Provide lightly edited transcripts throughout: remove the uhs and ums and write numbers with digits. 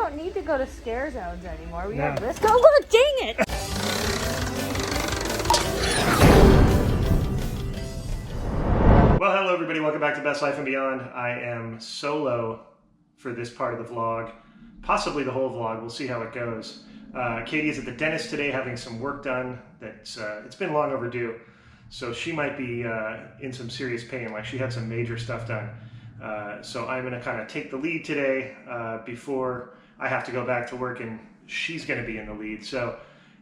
don't need to go to scare zones anymore. We have this. Oh, look, dang it! Well, hello everybody. Welcome back to Best Life and Beyond. I am solo for this part of the vlog, possibly the whole vlog. We'll see how it goes. Katie is at the dentist today having some work done that's it's been long overdue. So she might be in some serious pain, like she had some major stuff done. So I'm gonna kind of take the lead today before I have to go back to work and she's gonna be in the lead. So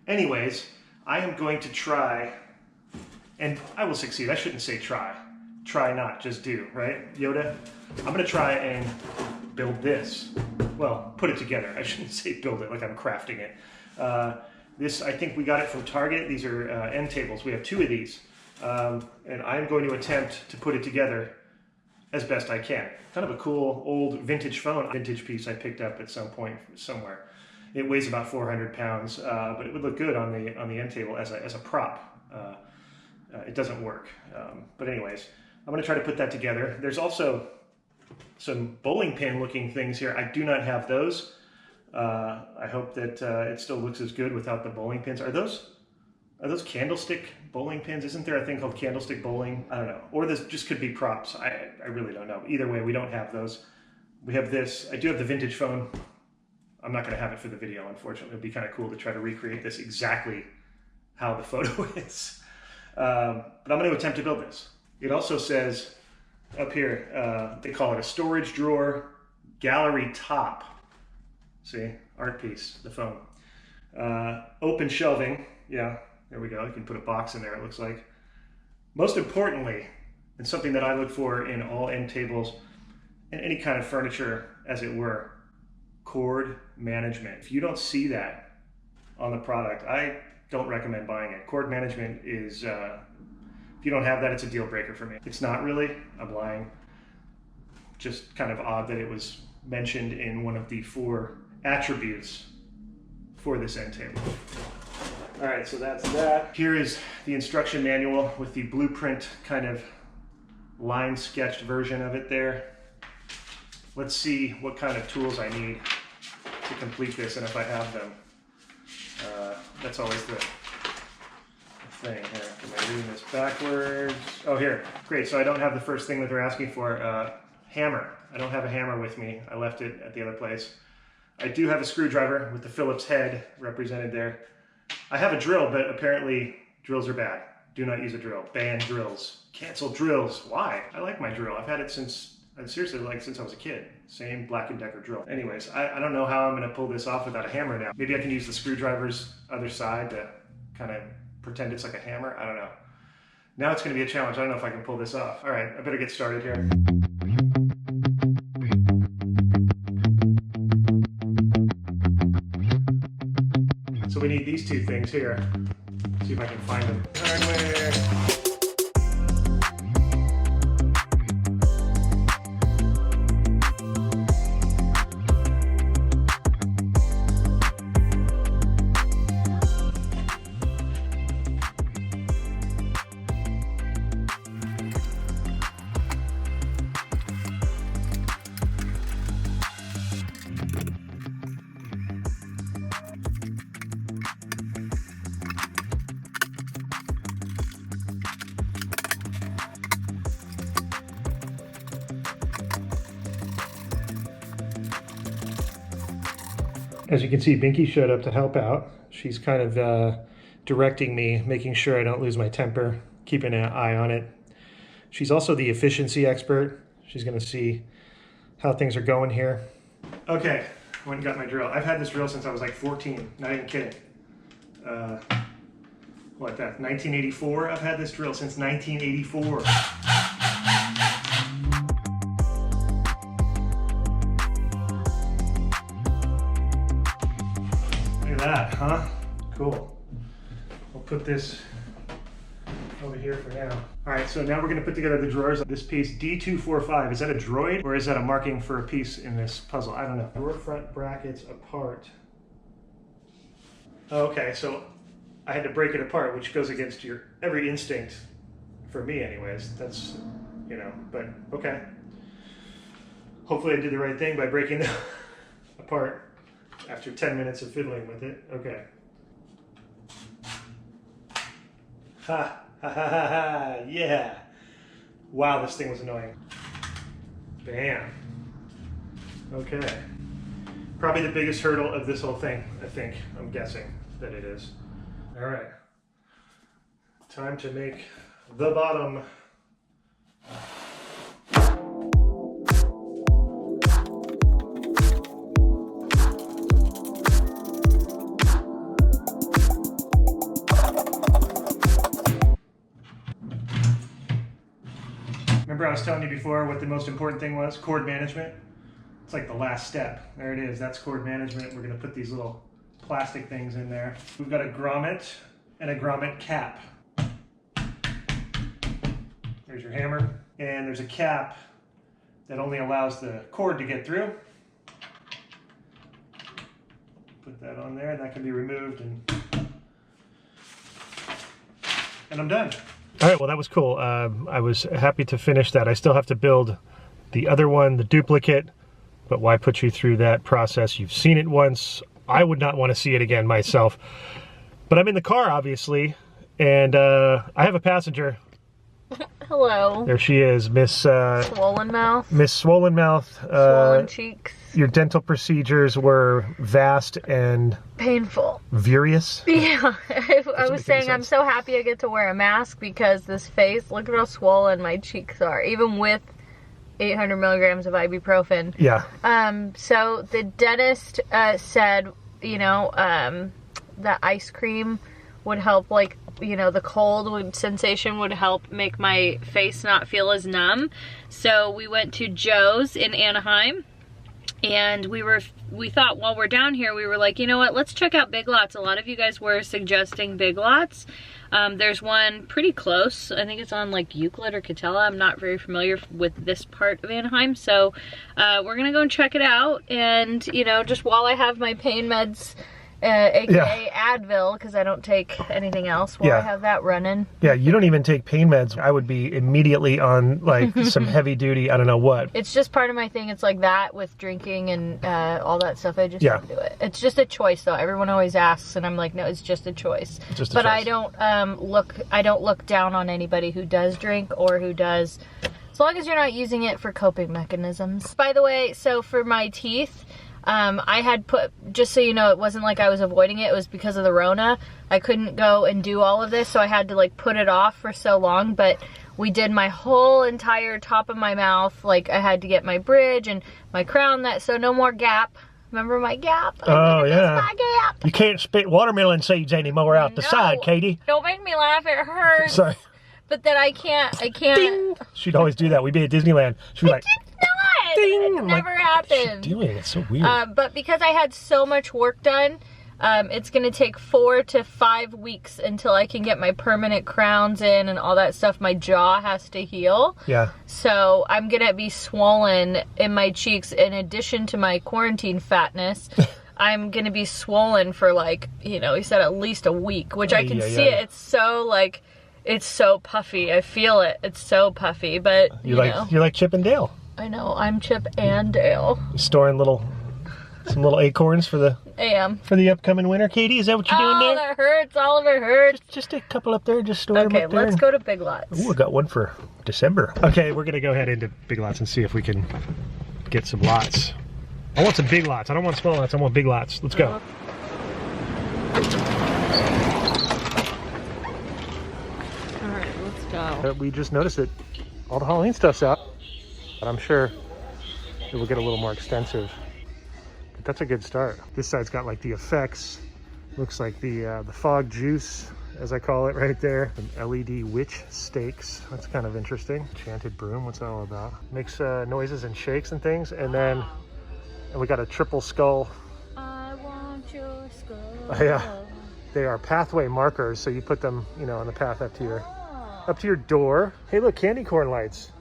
anyways, I am going to try, and I will succeed. I shouldn't say try. Try not, just do, right? Yoda? I'm gonna try and build this. Well, put it together. I shouldn't say build it like I'm crafting it. This, I think we got it from Target. These are end tables. We have two of these. And I'm going to attempt to put it together as best I can. Kind of a cool old vintage phone, vintage piece I picked up at some point somewhere. It weighs about 400 pounds, but it would look good on the end table as a prop. It doesn't work. But anyways, I'm going to try to put that together. There's also some bowling pin looking things here. I do not have those. I hope that it still looks as good without the bowling pins. Are those candlestick bowling pins? Isn't there a thing called candlestick bowling? I don't know. Or this just could be props. I really don't know. Either way, we don't have those. We have this. I do have the vintage phone. I'm not going to have it for the video, unfortunately. It'd be kind of cool to try to recreate this exactly how the photo is. But I'm going to attempt to build this. It also says up here, they call it a storage drawer gallery top. See, art piece, the phone. Open shelving, yeah, there we go. You can put a box in there, it looks like. Most importantly, and something that I look for in all end tables and any kind of furniture, as it were, cord management. If you don't see that on the product, I don't recommend buying it. Cord management is, if you don't have that, it's a deal breaker for me. It's not really, I'm lying. Just kind of odd that it was mentioned in one of the 4 attributes for this end table. All right, so that's that. Here is the instruction manual with the blueprint kind of line sketched version of it there. Let's see what kind of tools I need to complete this and if I have them. That's always the thing here. Am I reading this backwards? Oh, here. Great, so I don't have the first thing that they're asking for. Hammer. I don't have a hammer with me. I left it at the other place. I do have a screwdriver with the Phillips head represented there. I have a drill, but apparently drills are bad. Do not use a drill. Ban drills. Cancel drills. Why? I like my drill. I've had it since, seriously, like since I was a kid. Same Black & Decker drill. Anyways, I don't know how I'm going to pull this off without a hammer now. Maybe I can use the screwdriver's other side to kind of pretend it's like a hammer. I don't know. Now it's going to be a challenge. I don't know if I can pull this off. All right, I better get started here. So we need these 2 things here. See if I can find them. Hardware. As you can see, Binky showed up to help out. She's kind of directing me, making sure I don't lose my temper, keeping an eye on it. She's also the efficiency expert. She's going to see how things are going here. Okay, I went and got my drill. I've had this drill since I was like 14, not even kidding. What, that, 1984? I've had this drill since 1984. That, huh? Cool. We'll put this over here for now. All right, so now we're going to put together the drawers. This piece D245, is that a droid or is that a marking for a piece in this puzzle? I don't know. Drawer front brackets apart. Okay, so I had to break it apart, which goes against your every instinct, for me anyways. That's, you know, but okay. Hopefully I did the right thing by breaking them apart. After 10 minutes of fiddling with it. Okay. Ha ha ha ha ha. Yeah. Wow, this thing was annoying. Bam. Okay. Probably the biggest hurdle of this whole thing, I think. I'm guessing that it is. All right. Time to make the bottom. Remember I was telling you before what the most important thing was? Cord management. It's like the last step. There it is. That's cord management. We're going to put these little plastic things in there. We've got a grommet and a grommet cap. There's your hammer. And there's a cap that only allows the cord to get through. Put that on there and that can be removed and I'm done. All right, well that was cool. I was happy to finish that. I still have to build the other one, the duplicate, but why put you through that process? You've seen it once. I would not want to see it again myself. But I'm in the car, obviously, and I have a passenger. Hello. There she is, Miss Swollen Mouth. Miss Swollen Mouth. Swollen cheeks. Your dental procedures were vast and painful. Furious. Yeah, I was saying I'm so happy I get to wear a mask because this face, look at how swollen my cheeks are, even with 800 milligrams of ibuprofen. Yeah. So the dentist said, you know, that ice cream would help, like, you know, the cold sensation would help make my face not feel as numb. So we went to Joe's in Anaheim. And we thought while we're down here, we were like, you know what, let's check out Big Lots. A lot of you guys were suggesting Big Lots. There's one pretty close. I think it's on like Euclid or Catella. I'm not very familiar with this part of Anaheim. So we're gonna go and check it out. And, you know, just while I have my pain meds, aka Advil, because I don't take anything else while I have that running. Yeah, you don't even take pain meds. I would be immediately on like some heavy duty, I don't know what. It's just part of my thing. It's like that with drinking and all that stuff. I just don't do it. It's just a choice though. Everyone always asks and I'm like, no, it's just a choice. Just a choice. I don't look down on anybody who does drink or who does, as long as you're not using it for coping mechanisms. By the way, so for my teeth, I had put, just so you know, it wasn't like I was avoiding it. It was because of the Rona. I couldn't go and do all of this, so I had to like put it off for so long. But we did my whole entire top of my mouth. Like I had to get my bridge and my crown. So no more gap. Remember my gap? Oh yeah. My gap. You can't spit watermelon seeds anymore out the side, Katie. Don't make me laugh. It hurts. Sorry. But then I can't. Ding. She'd always do that. We'd be at Disneyland. She'd be like, ding! It never happened. What's she doing? It's so weird. But because I had so much work done, it's going to take 4 to 5 weeks until I can get my permanent crowns in and all that stuff. My jaw has to heal. Yeah. So I'm going to be swollen in my cheeks in addition to my quarantine fatness. I'm going to be swollen for like, you know, he said at least a week, which I can see it. It's so like, it's so puffy. I feel it. It's so puffy, but you know. You're like Chip and Dale. I know, I'm Chip and Dale. You're storing some little acorns for the upcoming winter, Katie? Is that what you're doing there? Oh, that hurts. All of it hurts. Just a couple up there. Just store them up there. Okay, let's go to Big Lots. Ooh, I got one for December. Okay, we're gonna go ahead into Big Lots and see if we can get some lots. I want some Big Lots. I don't want small lots. I want Big Lots. Let's go. All right, let's go. We just noticed that all the Halloween stuff's out. But I'm sure it will get a little more extensive. But that's a good start. This side's got like the effects. Looks like the fog juice, as I call it right there. Some LED witch stakes. That's kind of interesting. Enchanted broom, what's that all about? Makes noises and shakes and things. And then we got a triple skull. I want your skull. Yeah. They are pathway markers, so you put them, you know, on the path up to your door. Hey look, candy corn lights.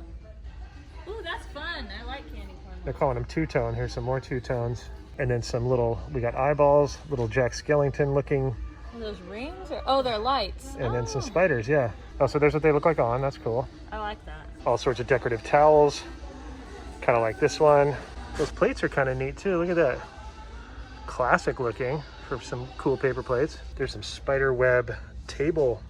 That's fun. I like candy corn. They're calling them two-tone. Here's some more two-tones. And then some little, we got eyeballs, little Jack Skellington looking. Are those rings? Or, they're lights. And then some spiders, yeah. Oh, so there's what they look like on. That's cool. I like that. All sorts of decorative towels. Kind of like this one. Those plates are kind of neat too. Look at that. classic looking for some cool paper plates. There's some spider web table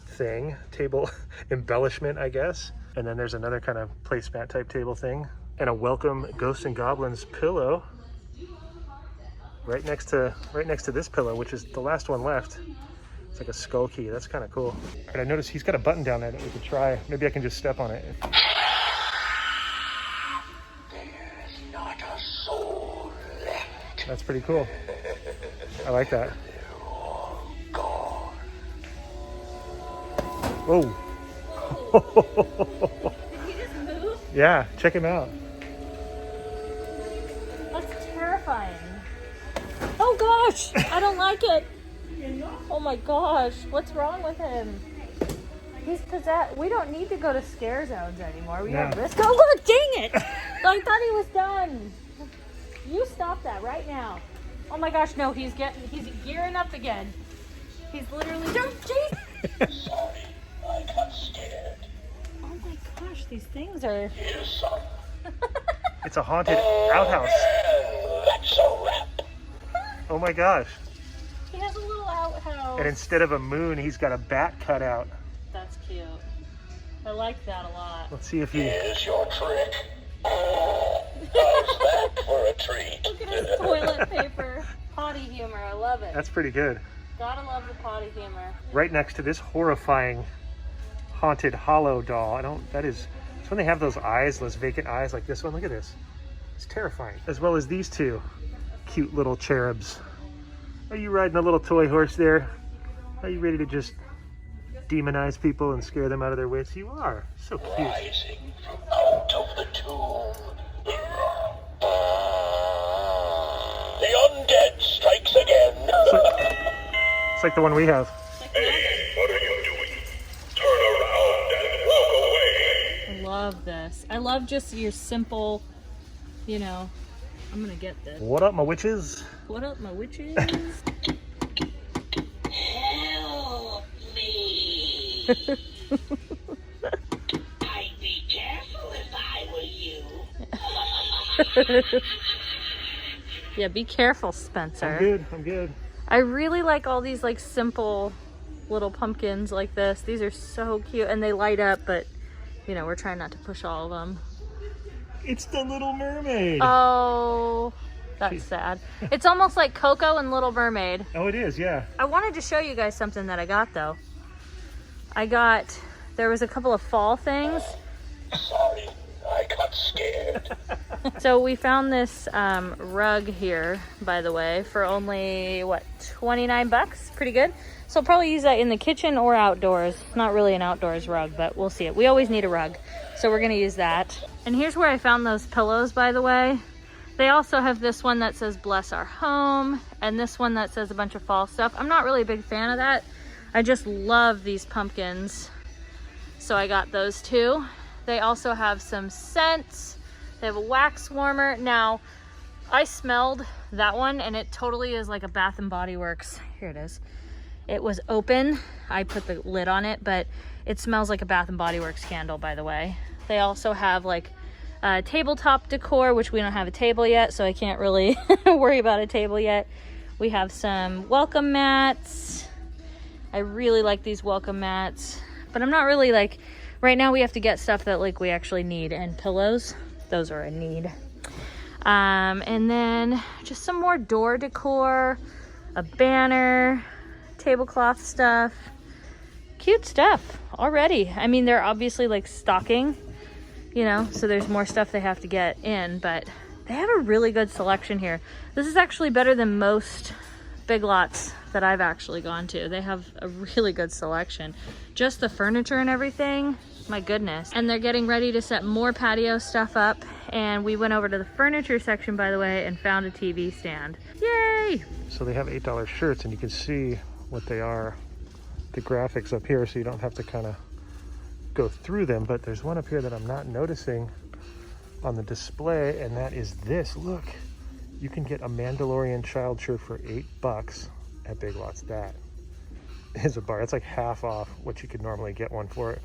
thing, table embellishment, I guess. And then there's another kind of placemat type table thing, and a welcome Ghosts and Goblins pillow right next to this pillow, which is the last one left. It's like a skull key. That's kind of cool. And I noticed he's got a button down there that we could try. Maybe I can just step on it. There's not a soul left. That's pretty cool. I like that. They're all gone. Whoa. Did he just move? Yeah, check him out. That's terrifying. Oh gosh, I don't like it. Oh my gosh, what's wrong with him? He's possessed. We don't need to go to scare zones anymore. We have risk. Oh look, dang it! I thought he was done. You stop that right now. Oh my gosh, no, he's gearing up again. He's literally, jeez. Sorry, I got scared. Oh my gosh, these things are. Here's some. It's a haunted outhouse. Well, that's a wrap. Oh my gosh. He has a little outhouse. And instead of a moon, he's got a bat cut out. That's cute. I like that a lot. Let's see if he... Here's your trick. How's that for a treat? Look at his toilet paper. Potty humor, I love it. That's pretty good. Gotta love the potty humor. Right next to this horrifying haunted hollow doll. It's when they have those eyes, those vacant eyes like this one. Look at this. It's terrifying. As well as these two cute little cherubs. Are you riding a little toy horse there? Are you ready to just demonize people and scare them out of their wits? You are. So cute. Rising from out of the tomb. The undead strikes again. It's like the one we have. Hey, what are you doing? Turn around and walk away. I love this. I love just your simple, you know, I'm gonna get this. What up, my witches? What up, my witches? Help me. I'd be careful if I were you. Yeah, be careful, Spencer. I'm good. I really like all these like simple little pumpkins like this. These are so cute and they light up, but you know, we're trying not to push all of them. It's the Little Mermaid. Oh, that's sad. It's almost like Coco and Little Mermaid. Oh, it is, yeah. I wanted to show you guys something that I got though. There was a couple of fall things. Sorry, I got scared. So we found this rug here, by the way, for only, what, 29 bucks? Pretty good. So I'll probably use that in the kitchen or outdoors. Not really an outdoors rug, but we'll see it. We always need a rug, so we're gonna use that. And here's where I found those pillows, by the way. They also have this one that says bless our home, and this one that says a bunch of fall stuff. I'm not really a big fan of that. I just love these pumpkins. So I got those two. They also have some scents. They have a wax warmer. Now, I smelled that one and it totally is like a Bath and Body Works. Here it is. It was open. I put the lid on it, but it smells like a Bath and Body Works candle, by the way. They also have like tabletop decor, which we don't have a table yet, so I can't really worry about a table yet. We have some welcome mats. I really like these welcome mats, but I'm not really like, right now we have to get stuff that like we actually need, and pillows, those are a need. And then just some more door decor, a banner, tablecloth stuff, cute stuff already. I mean, they're obviously like stocking, you know, so there's more stuff they have to get in, but they have a really good selection here. This is actually better than most Big Lots that I've actually gone to. They have a really good selection. Just the furniture and everything, my goodness. And they're getting ready to set more patio stuff up. And we went over to the furniture section, by the way, and found a TV stand. Yay! So they have $8 shirts, and you can see what they are, the graphics up here, so you don't have to kind of go through them. But there's one up here that I'm not noticing on the display, and that is this. Look, you can get a Mandalorian child shirt for $8 at Big Lots. That is a bar. That's like half off what you could normally get one for,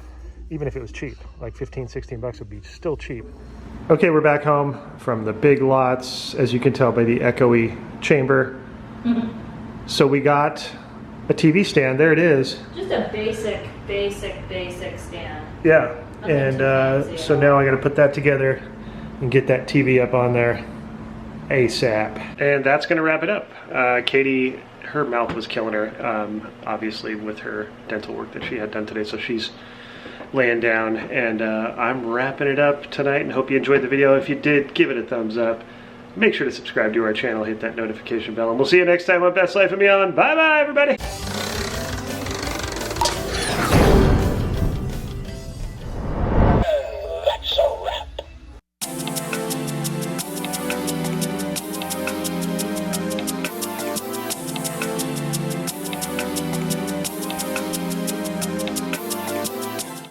even if it was cheap. Like 15, 16 bucks would be still cheap. Okay, we're back home from the Big Lots, as you can tell by the echoey chamber. So we got a TV stand. There it is. Just a basic stand. Yeah, Nothing and too fancy so at all. now I got to put that together and get that TV up on there ASAP. And that's going to wrap it up. Katie, her mouth was killing her, obviously with her dental work that she had done today, so she's laying down, and I'm wrapping it up tonight, and hope you enjoyed the video. If you did, give it a thumbs up. Make sure to subscribe to our channel, hit that notification bell, and we'll see you next time on Best Life and Beyond. Bye bye, everybody.